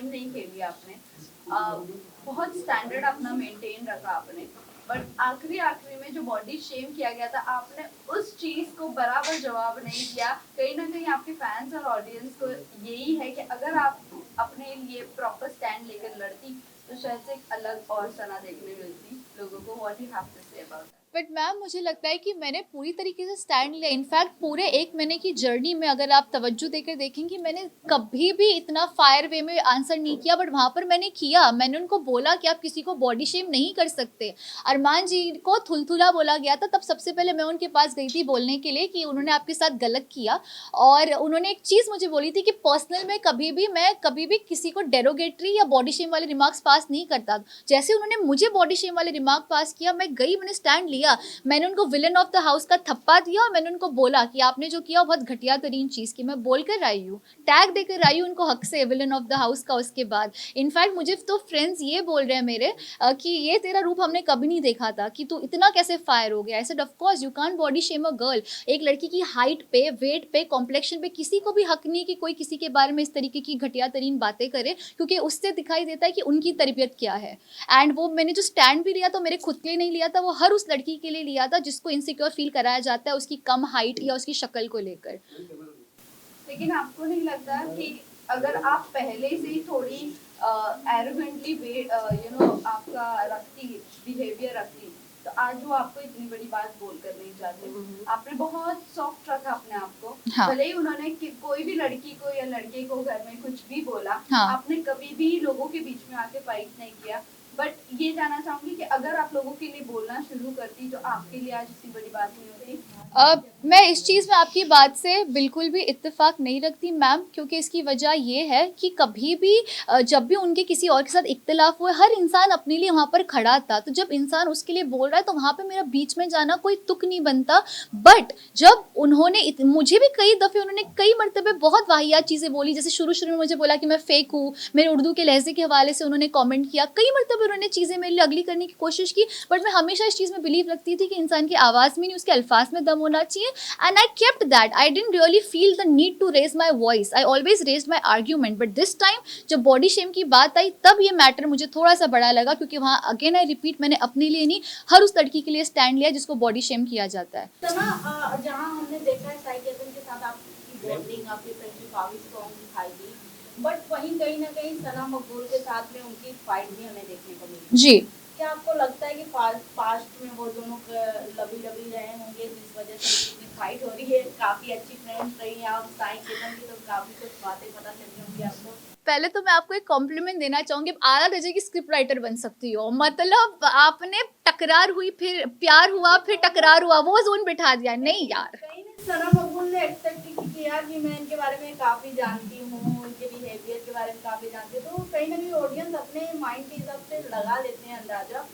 Shem नहीं खेली आपने, बहुत स्टैंडर्ड अपना मेंटेन रखा आपने, बट आखिरी आखिरी में जो बॉडी शेम किया गया था आपने उस चीज को बराबर जवाब नहीं दिया। कहीं ना कहीं आपके फैंस और ऑडियंस को यही है कि अगर आप अपने लिए प्रॉपर स्टैंड लेकर लड़ती तो शायद से एक अलग और सना देखने मिलती लोगों को। What you have to say about but ma'am मुझे लगता है कि मैंने पूरी तरीके से स्टैंड लिया। इनफैक्ट पूरे 1 महीने की जर्नी में अगर आप तवज्जो देकर देखेंगे, मैंने कभी भी इतना फायर वे में आंसर नहीं किया, बट वहाँ पर मैंने किया। मैंने उनको बोला कि आप किसी को बॉडी शेम नहीं कर सकते। अरमान जी को थुलथुला बोला गया था, तब सबसे पहले मैं उनके पास गई थी बोलने के लिए कि उन्होंने आपके साथ गलत किया। और उन्होंने एक चीज़ मुझे बोली थी कि पर्सनल में मैं कभी भी किसी को डेरोगेटरी या बॉडी शेम वाले रिमार्क्स पास नहीं करता। जैसे उन्होंने मुझे बॉडी शेम वाले रिमार्क पास किया, मैं गई, मैंने स्टैंड लिया, मैंने उनको विलन ऑफ द हाउस का थप्पा दिया और मैंने उनको बोला कि आपने जो किया बहुत घटिया तरीन चीज़ की। मैं बोल कर आई हूँ, टैग देकर आई हूँ उनको हक से विलन ऑफ द हाउस का। उसके बाद इनफैक्ट मुझे तो फ्रेंड्स ये बोल रहे हैं मेरे कि ये तेरा रूप हमने कभी नहीं देखा था, कि तू इतना कैसे फायर हो गया। I said of course you can't body shame a girl. एक लड़की की हाइट पे, वेट पे, कॉम्प्लेक्शन पे किसी को भी हक नहीं कि कोई किसी के बारे में इस तरीके की घटिया तरीन बातें करे, क्योंकि उससे दिखाई देता है कि उनकी तरबियत क्या है। एंड वो मैंने जो स्टैंड भी लिया तो मेरे खुद के लिए नहीं लिया था, वो हर उस लड़की के लिए लिया था जिसको इनसिक्योर फील कराया जाता है उसकी कम हाइट या उसकी शक्ल को लेकर। लेकिन आपको नहीं लगता कि अगर आप पहले से ही थोड़ी एरोगेंटली आपका रखती बिहेवियर रखती तो आज वो आपको इतनी बड़ी बात बोल कर नहीं चाहते। आपने बहुत सॉफ्ट रखा अपने आप को। हाँ। भले ही उन्होंने कोई भी लड़की को या लड़के को घर में कुछ भी बोला, हाँ। आपने कभी भी लोगों के बीच में आके फाइट नहीं किया। बट ये जानना चाहूंगी कि अगर आप लोगों के लिए बोलना शुरू करती तो आपके लिए आज इतनी बड़ी बात नहीं होती। मैं इस चीज़ में आपकी बात से बिल्कुल भी इत्तेफाक नहीं रखती मैम, क्योंकि इसकी वजह ये है कि कभी भी जब भी उनके किसी और के साथ इख्तिलाफ हुए, हर इंसान अपने लिए वहाँ पर खड़ा था। तो जब इंसान उसके लिए बोल रहा है तो वहाँ पे मेरा बीच में जाना कोई तुक नहीं बनता। बट जब उन्होंने मुझे भी कई दफ़े उन्होंने कई मरतबे बहुत वाहियात चीज़ें बोली, जैसे शुरू शुरू में मुझे बोला कि मैं फेक हूँ, मेरे उर्दू के लहजे के हवाले से उन्होंने कॉमेंट किया, कई मरतबे उन्होंने चीज़ें मेरे लिए अगली करने की कोशिश की। बट मैं हमेशा इस चीज़ में बिलीव रखती थी कि इंसान की आवाज़ में नहीं उसके अल्फाज में दम होना चाहिए। And I kept that. I didn't really feel the need to raise my voice. I always raised my argument. But this time जब बॉडी शेम की बात आई तब ये मैटर मुझे थोड़ा सा बड़ा लगा, क्योंकि वहाँ अगेन आई रिपीट, मैंने अपने लिए नहीं हर उस लड़की के लिए स्टैंड लिया जिसको बॉडी शेम किया जाता है। तो ना जहाँ हमने देखा है साइकिल के साथ आपकी बॉन्डिंग, आपकी फ्रेंडशिप काफी स्ट्रॉन्ग दिखाई दी, बट वहीं कहीं ना कहीं सना मकबूल के साथ में उनकी फाइट भी हमें देखने को मिली। जी, क्या आपको लगता है कि पास्ट में वो दोनों लवी रहे होंगे जिस वजह से इतनी फाइट हो रही है? काफी अच्छी फ्रेंड्स रही हैं आप साई किरण की, तो काफी कुछ बातें पता चली होंगी आपको। पहले तो मैं आपको एक कॉम्प्लीमेंट देना चाहूंगी, आला दर्जे की स्क्रिप्ट राइटर बन सकती हो। मतलब आपने टकरार हुई, फिर प्यार हुआ, फिर टकरार हुआ, वो जोन बिठा दिया। नहीं यार, सना मकबूल ने एक्सपेक्ट किया कि मैं इनके बारे में काफी जानती हूँ, उनके बिहेवियर के बारे में काफी जानती हूँ, तो कहीं ना कहीं ऑडियंस अपने माइंड के हिसाब से लगा लेते हैं अंदाजा।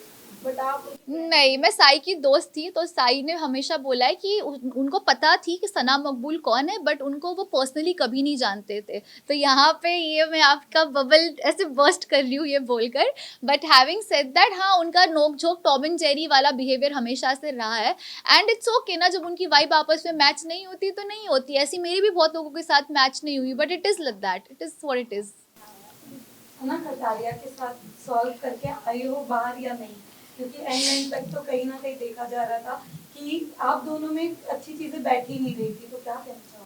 बट आप नहीं, मैं साई की दोस्त थी, तो साई ने हमेशा बोला है कि उनको पता थी कि सना मकबूल कौन है, बट उनको वो पर्सनली कभी नहीं जानते थे। तो यहाँ पे ये मैं आपका बबल ऐसे बर्स्ट कर रही हूँ ये बोलकर। बट हैविंग सेड दैट, हाँ उनका नोक झोंक टॉम एंड जेरी वाला बिहेवियर हमेशा से रहा है। एंड इट्स ओके ना, जब उनकी वाइब आपस में मैच नहीं होती तो नहीं होती। ऐसी मेरी भी बहुत लोगों के साथ मैच नहीं हुई, but it is like that, it is what it is. ना कटारिया के साथ सॉल्व करके आई हो बाहर या नहीं, क्योंकि एंड तक तो कहीं ना कहीं देखा जा रहा था कि आप दोनों में अच्छी चीजें बैठ ही नहीं रही थी, तो क्या कहना चाहोगे?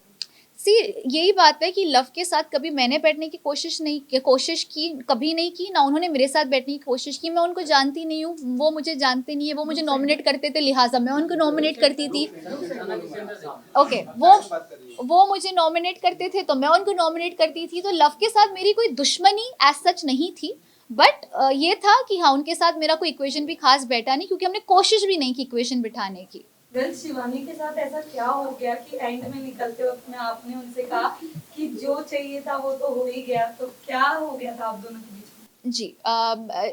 सी, यही बात है कि लव के साथ कभी मैंने बैठने की कोशिश की कभी नहीं की, ना उन्होंने मेरे साथ बैठने की कोशिश की। मैं उनको जानती नहीं हूँ, वो मुझे जानते नहीं है। वो मुझे नॉमिनेट करते थे, लिहाजा मैं उनको नॉमिनेट करती थी। ओके, वो मुझे नॉमिनेट करते थे तो मैं उनको नॉमिनेट करती थी। तो लव के साथ मेरी कोई दुश्मनी एज सच नहीं थी। बट ये था कि हाँ, उनके साथ मेरा कोई इक्वेशन भी खास बैठा नहीं, क्योंकि हमने कोशिश भी नहीं की इक्वेशन बिठाने की। वेल, शिवानी के साथ ऐसा क्या हो गया कि एंड में निकलते वक्त में आपने उनसे कहा कि जो चाहिए था वो तो हो ही गया, तो क्या हो गया था आप दोनों के बीच में? जी,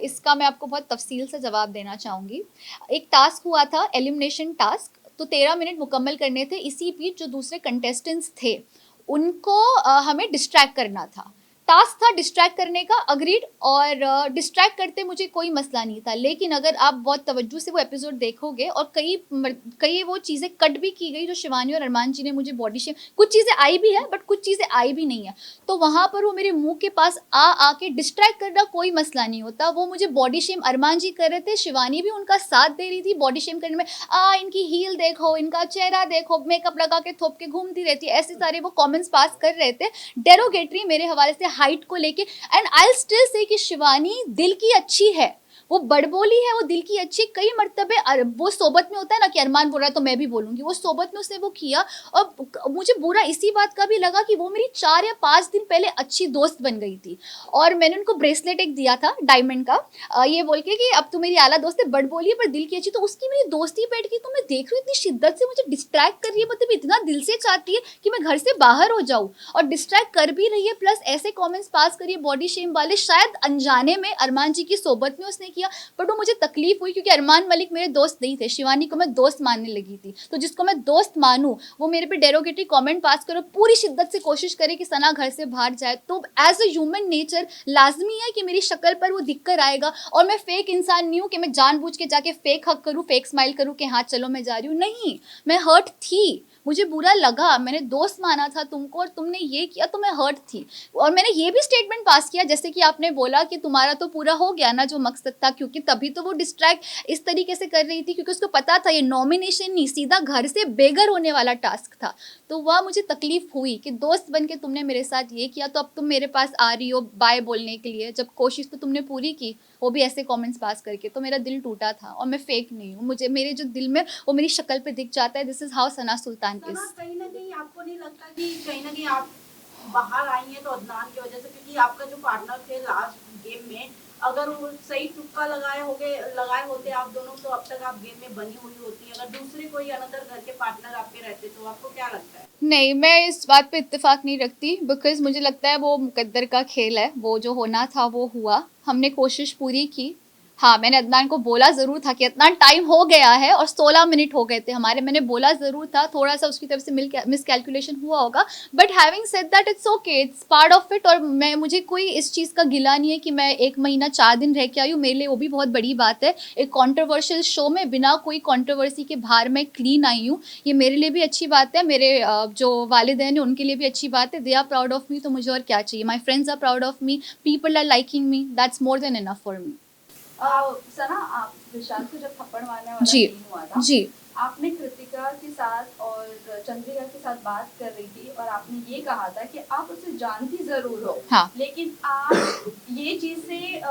इसका मैं आपको बहुत तफसील से जवाब देना चाहूँगी। एक टास्क हुआ था, एलिमिनेशन टास्क, तो 13 मिनट मुकम्मल करने थे। इसी बीच जो दूसरे कंटेस्टेंट्स थे उनको हमें डिस्ट्रैक्ट करना था। टास्क था डिस्ट्रैक्ट करने का, अग्रीड, और डिस्ट्रैक्ट करते मुझे कोई मसला नहीं था, लेकिन अगर आप बहुत तवज्जो से वो एपिसोड देखोगे और कई वो चीज़ें कट भी की गई जो शिवानी और अरमान जी ने मुझे बॉडी शेम, कुछ चीज़ें आई भी है बट कुछ चीज़ें आई भी नहीं है, तो वहाँ पर वो मेरे मुंह के पास आके डिस्ट्रैक्ट करना कोई मसला नहीं होता। वो मुझे बॉडी शेम अरमान जी कर रहे थे, शिवानी भी उनका साथ दे रही थी बॉडी शेम करने में। इनकी हील देखो, इनका चेहरा देखो, मेकअप लगा के थोप के घूमती रहती है, ऐसे सारे वो कमेंट्स पास कर रहे थे डेरोगेटरी मेरे हवाले से हाइट को लेके। एंड आई स्टिल से कि शिवानी दिल की अच्छी है, वो बड़बोली है, वो दिल की अच्छी। कई मर्तबे वो सोबत में होता है ना कि अरमान बोल रहा है तो मैं भी बोलूंगी, वो सोबत में उसने वो किया। और मुझे बुरा इसी बात का भी लगा कि वो मेरी 4 या 5 दिन पहले अच्छी दोस्त बन गई थी, और मैंने उनको ब्रेसलेट एक दिया था डायमंड का, ये बोल के कि अब तो मेरी आला दोस्त है, बड़बोली है पर दिल की अच्छी। तो उसकी मेरी दोस्ती बैठ गई, तो मैं देख रही हूँ इतनी शिद्दत से मुझे डिस्ट्रैक्ट कर रही है, मतलब इतना दिल से चाहती है कि मैं घर से बाहर हो जाऊँ, और डिस्ट्रैक्ट कर भी रही है, प्लस ऐसे कॉमेंट्स पास करिए बॉडी शेम वाले, शायद अनजाने में अरमान जी की सोबत में उसने किया। बट वो मुझे तकलीफ हुई क्योंकि अरमान मलिक मेरे दोस्त नहीं थे, शिवानी को मैं दोस्त मानने लगी थी, तो जिसको मैं दोस्त मानूं वो मेरे पे डेरोगेटरी कमेंट पास करो, पूरी शिद्दत से कोशिश करे कि सना घर से बाहर जाए। तो एज अ ह्यूमन नेचर लाजमी है कि मेरी शक्ल पर वो दिख कर आएगा, और मैं फेक इंसान नहीं हूँ कि मैं जानबूझ के जाके फेक हक करूँ, फेक स्माइल करूँ कि हाँ चलो मैं जा रही हूँ, नहीं, मैं हर्ट थी, मुझे बुरा लगा, मैंने दोस्त माना था तुमको और तुमने ये किया तो मैं हर्ट थी। और मैंने ये भी स्टेटमेंट पास किया जैसे कि आपने बोला कि तुम्हारा तो पूरा हो गया ना जो मकसद था, क्योंकि तभी तो वो डिस्ट्रैक्ट इस तरीके से कर रही थी क्योंकि उसको पता था ये नॉमिनेशन नहीं, सीधा घर से बेघर होने वाला टास्क था। तो वह मुझे तकलीफ हुई कि दोस्त बन के तुमने मेरे साथ ये किया, तो अब तुम मेरे पास आ रही हो बाय बोलने के लिए, जब कोशिश तो तुमने पूरी की, वो भी ऐसे कमेंट्स पास करके, तो मेरा दिल टूटा था। और मैं फेक नहीं हूँ, मुझे मेरे जो दिल में वो मेरी शक्ल पे दिख जाता है। This is how Sana Sultan is. Sana, कहीं ना कहीं आपको नहीं लगता कि कहीं ना कहीं आप बाहर आई हैं तो अदनान की वजह से, क्योंकि आपका जो पार्टनर थे लास्ट गेम में, अगर वो सही तुक्का लगाए होते आप दोनों, तो अब तक आप गेम में बनी हुई होती। अगर दूसरे कोई अनदर घर के पार्टनर आपके रहते तो आपको क्या लगता है? नहीं, मैं इस बात पे इत्तेफाक नहीं रखती, बिकॉज मुझे लगता है वो मुकद्दर का खेल है, वो जो होना था वो हुआ, हमने कोशिश पूरी की। हाँ, मैंने अदनान को बोला ज़रूर था कि अदनान टाइम हो गया है, और 16 मिनट हो गए थे हमारे, मैंने बोला ज़रूर था, थोड़ा सा उसकी तरफ से मिसकैलकुलेशन हुआ होगा, but having said that it's okay, it's part of it. और मुझे कोई इस चीज़ का गिला नहीं है कि मैं 1 महीना 4 दिन रह के आई हूँ, मेरे लिए वो भी बहुत बड़ी बात है। एक कॉन्ट्रोवर्शियल शो में बिना कोई कॉन्ट्रोवर्सी के बाहर मैं क्लीन आई हूँ, ये मेरे लिए भी अच्छी बात है, मेरे जो वालिदैन हैं उनके लिए भी अच्छी बात है। They are proud of me, तो मुझे और क्या चाहिए। My friends are proud of me, people are liking me, that's more than enough for me. Sana, आप विशाल को जब थप्पड़ मारने वाला जी, सीन हुआ था, जी, आपने कृतिका के साथ और चंद्रिका के साथ बात कर रही थी और आपने ये कहा था कि आप उसे जानती जरूर हो, हाँ, लेकिन आप ये चीज से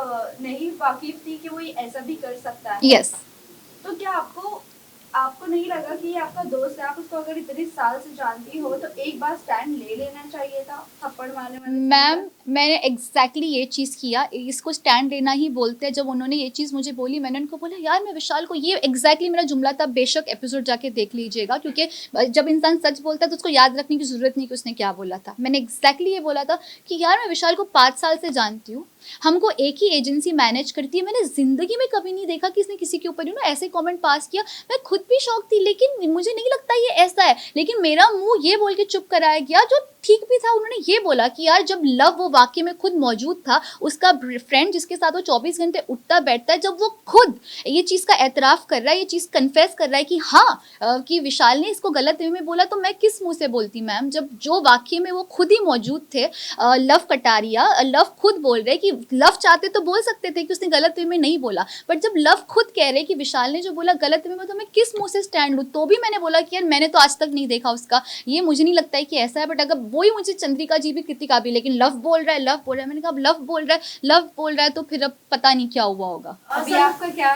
नहीं वाकिफ थी कि वो ये ऐसा भी कर सकता है। यस। तो क्या आपको नहीं लगा कि ये आपका दोस्त है, आप उसको अगर इतने साल से जानती हो तो एक बार स्टैंड ले लेना चाहिए था थप्पड़ मारने वाले सीन मैम, पर? मैंने एग्जैक्टली ये चीज़ किया, इसको स्टैंड लेना ही बोलते हैं। जब उन्होंने ये चीज़ मुझे बोली, मैंने उनको बोला यार मैं विशाल को, ये एग्जैक्टली मेरा जुमला था, बेशक एपिसोड जाके देख लीजिएगा, क्योंकि जब इंसान सच बोलता है तो उसको याद रखने की ज़रूरत नहीं कि उसने क्या बोला था। मैंने एग्जैक्टली ये बोला था कि यार मैं विशाल को 5 साल से जानती हूँ, हमको एक ही एजेंसी मैनेज करती है, मैंने ज़िंदगी में कभी नहीं देखा कि इसने किसी के ऊपर ऐसे कमेंट पास किया। मैं खुद भी शौक थी, लेकिन मुझे नहीं लगता ये ऐसा है, लेकिन मेरा मुंह ये बोल के चुप कराया गया, जो ठीक भी था। उन्होंने ये बोला कि यार जब लव वो वाकई में खुद मौजूद था, उसका फ्रेंड जिसके साथ वो 24 घंटे उठता बैठता है, जब वो खुद ये चीज़ का एतराफ़ कर रहा है, ये चीज़ कन्फेस कर रहा है कि हाँ कि विशाल ने इसको गलत वे में बोला, तो मैं किस मुंह से बोलती मैम, जब जो वाकई में वो खुद ही मौजूद थे। लव कटारिया, लव खुद बोल रहे कि लव चाहते तो बोल सकते थे कि उसने गलत वे में नहीं बोला, बट जब लव खुद कह रहे कि विशाल ने जो बोला गलत वे में, तो मैं किस मुंह से स्टैंड लूँ। तो भी मैंने बोला कि यार मैंने तो आज तक नहीं देखा उसका, ये मुझे नहीं लगता है कि ऐसा है। बट अगर वही मुझे चंद्रिका जी भी कृतिका भी, लेकिन लव बोल रहा है, लव बोल रहा है, मैंने कहा अब लव बोल रहा है, लव बोल रहा है, तो फिर अब पता नहीं क्या हुआ होगा। अभी आपका क्या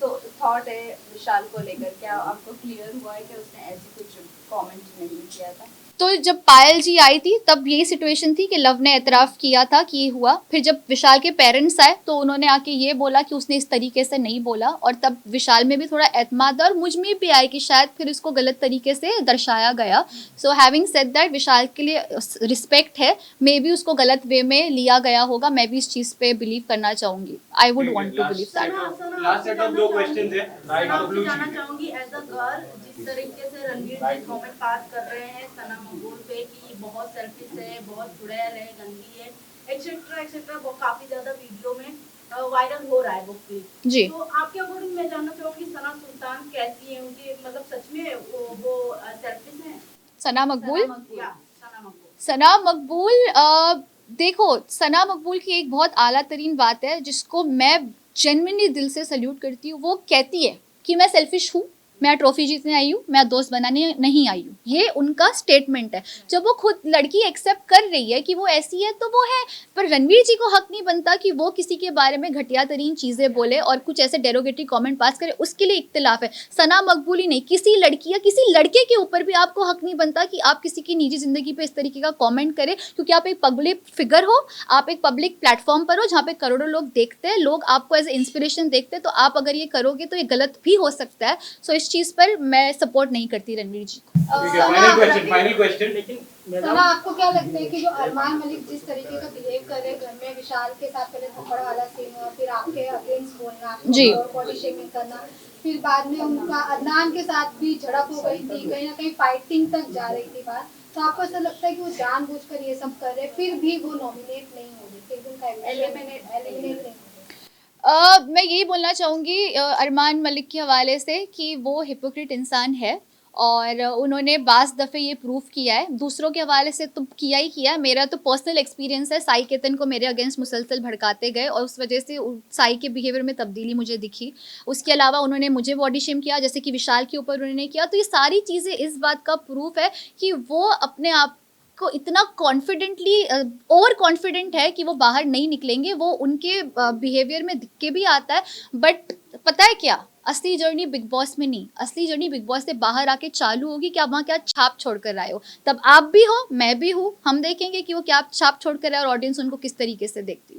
थॉट है विशाल को लेकर? क्या आपको क्लियर हुआ है कि उसने ऐसी कुछ कमेंट नहीं किया था? तो जब पायल जी आई थी तब यही सिचुएशन थी कि लव ने एतराफ़ किया था कि ये हुआ। फिर जब विशाल के पेरेंट्स आए तो उन्होंने आके ये बोला कि उसने इस तरीके से नहीं बोला, और तब विशाल में भी थोड़ा एतमाद और मुझ में भी आया कि शायद फिर इसको गलत तरीके से दर्शाया गया। सो हैविंग सेड दैट, विशाल के लिए रिस्पेक्ट है, मे बी उसको गलत वे में लिया गया होगा, मैं भी इस चीज़ पे बिलीव करना चाहूँगी। I would want to believe that. Last set of 2 questions है राइट मैं और ब्लू जानना चाहूंगी एज अ गर्ल जिस तरीके से रणवीर जी कमेंट पास कर रहे हैं सना मकबूल पे कि बहुत सेल्फिश है, बहुत चुड़ैल है, गंदी है, एक्सेट्रा एक्सेट्रा, वो काफी ज्यादा वीडियो में वायरल हो रहा है वो क्लिप जी। तो आपके अकॉर्डिंग मैं जानना चाहूंगी सना सुल्तान कैसी है, उनकी मतलब सच में वो सेल्फिश है सना मकबूल, या सना मकबूल? सना मकबूल देखो, सना मकबूल की एक बहुत आला तरीन बात है जिसको मैं जेन्युइनली दिल से सल्यूट करती हूँ। वो कहती है कि मैं सेल्फिश हूँ, मैं ट्रॉफी जीतने आई हूँ, मैं दोस्त बनाने नहीं आई हूँ। ये उनका स्टेटमेंट है। जब वो खुद लड़की एक्सेप्ट कर रही है कि वो ऐसी है तो वो है, पर रणवीर जी को हक नहीं बनता कि वो किसी के बारे में घटिया तरीन चीज़ें बोले और कुछ ऐसे डेरोगेटरी कमेंट पास करे। उसके लिए इख्तिलाफ है। सना मकबूल ही नहीं, किसी लड़की या किसी लड़के के ऊपर भी आपको हक नहीं बनता कि आप किसी की निजी ज़िंदगी पे इस तरीके का कॉमेंट करें, क्योंकि आप एक पब्लिक फिगर हो, आप एक पब्लिक प्लेटफॉर्म पर हो जहाँ पे करोड़ों लोग देखते हैं, लोग आपको एज ए इंस्पिरेशन देखते हैं। तो आप अगर ये करोगे तो ये गलत भी हो सकता है। सो इस चीज़ पर मैं सपोर्ट नहीं करती रणवीर जी को। ठीक है, फाइनल क्वेश्चन लेकिन सना, आपको क्या लगता है कि जो अरमान मलिक जिस तरीके का बिहेव कर रहे घर में, विशाल के साथ पहले थप्पड़ वाला सीन हुआ, फिर आपके अगेंस्ट बोलना, जी। और बॉडी शेमिंग करना, फिर बाद में उनका अदनान के साथ भी झड़प हो गई थी, कहीं ना कहीं फाइटिंग तक जा रही थी बात, तो आपको ऐसा लगता है कि वो जानबूझकर ये सब कर रहे फिर भी वो नॉमिनेट नहीं हो रहे, फिर भी उनका एलिमिनेट नहीं हो रहे? मैं यही बोलना चाहूँगी अरमान मलिक के हवाले से कि वो हिपोक्रेट इंसान है और उन्होंने बाज़ दफ़े ये प्रूव किया है। दूसरों के हवाले से तो किया ही किया। मेरा तो पर्सनल एक्सपीरियंस है, साई केतन को मेरे अगेंस्ट मुसलसल भड़काते गए और उस वजह से साई के बिहेवियर में तब्दीली मुझे दिखी। उसके अलावा उन्होंने मुझे बॉडी शेम किया, जैसे कि विशाल के ऊपर उन्होंने किया। तो ये सारी चीज़ें इस बात का प्रूफ है कि वो अपने आप को इतना कॉन्फिडेंटली ओवर कॉन्फिडेंट है कि वो बाहर नहीं निकलेंगे। वो उनके बिहेवियर में दिख के भी आता है। बट पता है क्या, असली जर्नी बिग बॉस में नहीं, असली जर्नी बिग बॉस से बाहर आके चालू होगी कि आप वहाँ क्या छाप छोड़ कर आए हो। तब आप भी हो, मैं भी हूँ, हम देखेंगे कि वो क्या छाप छोड़ कर आए और ऑडियंस उनको किस तरीके से देखती है।